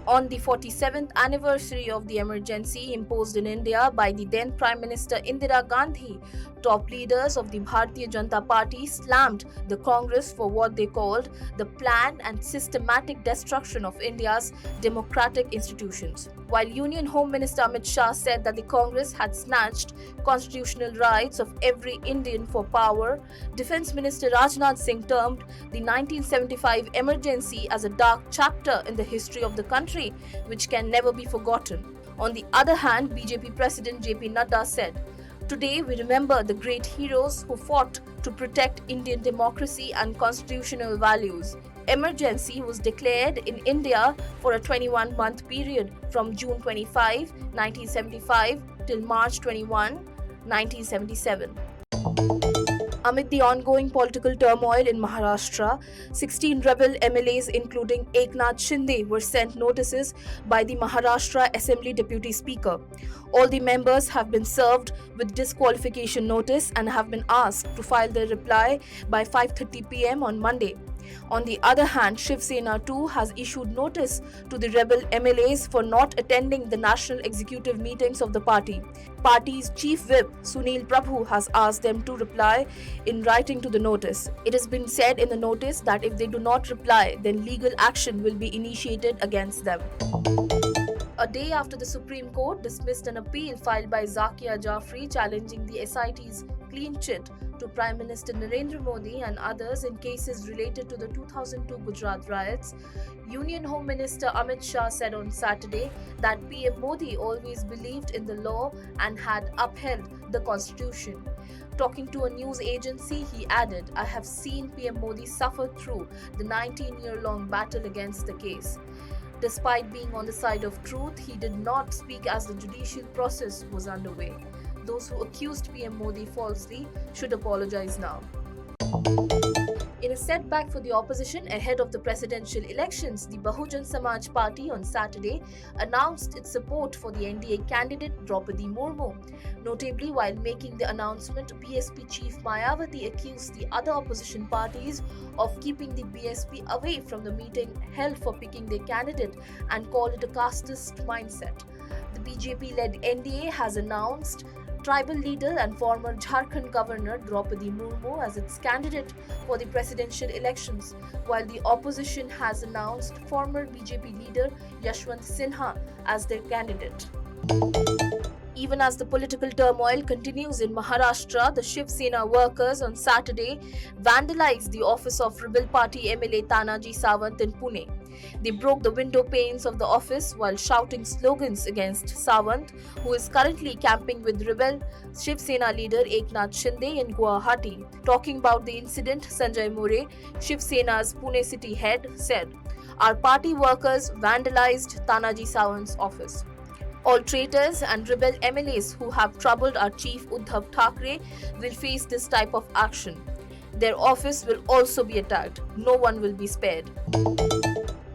On the 47th anniversary of the emergency imposed in India by the then Prime Minister Indira Gandhi, top leaders of the Bharatiya Janata Party slammed the Congress for what they called the planned and systematic destruction of India's democratic institutions. While Union Home Minister Amit Shah said that the Congress had snatched constitutional rights of every Indian for power, Defence Minister Rajnath Singh termed the 1975 emergency as a dark chapter in the history of the country, which can never be forgotten. On the other hand, BJP President JP Nadda said, "Today we remember the great heroes who fought to protect Indian democracy and constitutional values. Emergency was declared in India for a 21-month period from June 25, 1975 till March 21, 1977. Amid the ongoing political turmoil in Maharashtra, 16 rebel MLAs including Eknath Shinde were sent notices by the Maharashtra Assembly Deputy Speaker. All the members have been served with disqualification notice and have been asked to file their reply by 5:30 p.m. on Monday. On the other hand, Shiv Sena too has issued notice to the rebel MLAs for not attending the national executive meetings of the party. Party's chief whip Sunil Prabhu has asked them to reply in writing to the notice. It has been said in the notice that if they do not reply, then legal action will be initiated against them. A day after the Supreme Court dismissed an appeal filed by Zakia Jafri challenging the SIT's clean chit to Prime Minister Narendra Modi and others in cases related to the 2002 Gujarat Riots, Union Home Minister Amit Shah said on Saturday that PM Modi always believed in the law and had upheld the constitution. Talking to a news agency, he added, "I have seen PM Modi suffer through the 19-year-long battle against the case. Despite being on the side of truth, he did not speak as the judicial process was underway. Those who accused PM Modi falsely should apologize now." In a setback for the opposition ahead of the presidential elections, the Bahujan Samaj Party on Saturday announced its support for the NDA candidate Draupadi Murmu. Notably, while making the announcement, BSP chief Mayawati accused the other opposition parties of keeping the BSP away from the meeting held for picking their candidate and called it a casteist mindset. The BJP-led NDA has announced tribal leader and former Jharkhand governor Draupadi Murmu as its candidate for the presidential elections, while the opposition has announced former BJP leader Yashwant Sinha as their candidate. Even as the political turmoil continues in Maharashtra, the Shiv Sena workers on Saturday vandalized the office of Rebel Party MLA Tanaji Sawant in Pune. They broke the window panes of the office while shouting slogans against Sawant, who is currently camping with Rebel Shiv Sena leader Eknath Shinde in Guwahati. Talking about the incident, Sanjay More, Shiv Sena's Pune city head, said, "Our party workers vandalized Tanaji Sawant's office. All traitors and rebel MLAs who have troubled our chief Uddhav Thackeray will face this type of action. Their office will also be attacked. No one will be spared."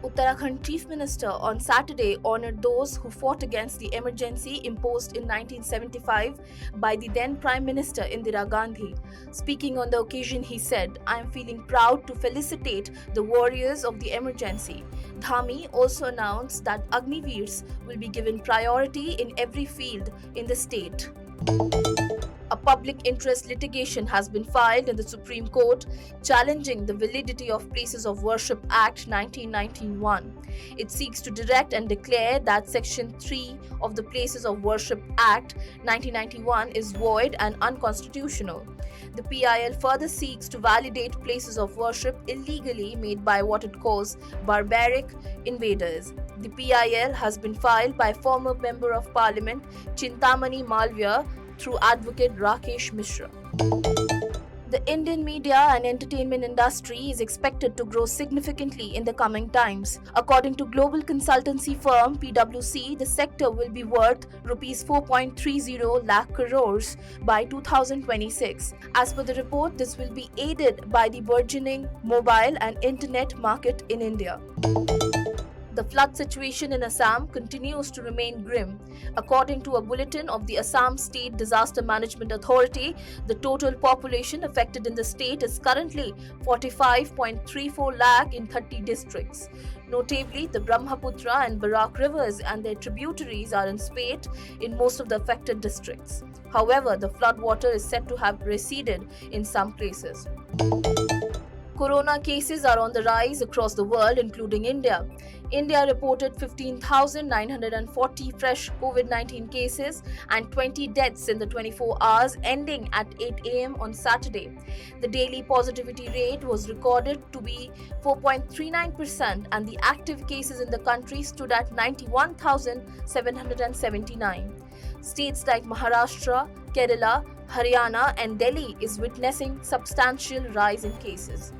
Uttarakhand Chief Minister on Saturday honored those who fought against the emergency imposed in 1975 by the then Prime Minister Indira Gandhi. Speaking on the occasion, he said, "I am feeling proud to felicitate the warriors of the emergency." Dhami also announced that Agniveers will be given priority in every field in the state. A public interest litigation has been filed in the Supreme Court challenging the validity of Places of Worship Act 1991. It seeks to direct and declare that Section 3 of the Places of Worship Act 1991 is void and unconstitutional. The PIL further seeks to validate places of worship illegally made by what it calls barbaric invaders. The PIL has been filed by former Member of Parliament Chintamani Malviya through advocate Rakesh Mishra. The Indian media and entertainment industry is expected to grow significantly in the coming times. According to global consultancy firm PwC, the sector will be worth Rs 4.30 lakh crores by 2026. As per the report, this will be aided by the burgeoning mobile and internet market in India. The flood situation in Assam continues to remain grim. According to a bulletin of the Assam State Disaster Management Authority, the total population affected in the state is currently 45.34 lakh in 30 districts. Notably, the Brahmaputra and Barak rivers and their tributaries are in spate in most of the affected districts. However, the floodwater is said to have receded in some places. Corona cases are on the rise across the world, including India. India reported 15,940 fresh COVID-19 cases and 20 deaths in the 24 hours ending at 8 a.m. on Saturday. The daily positivity rate was recorded to be 4.39% and the active cases in the country stood at 91,779. States like Maharashtra, Kerala, Haryana and Delhi is witnessing substantial rise in cases.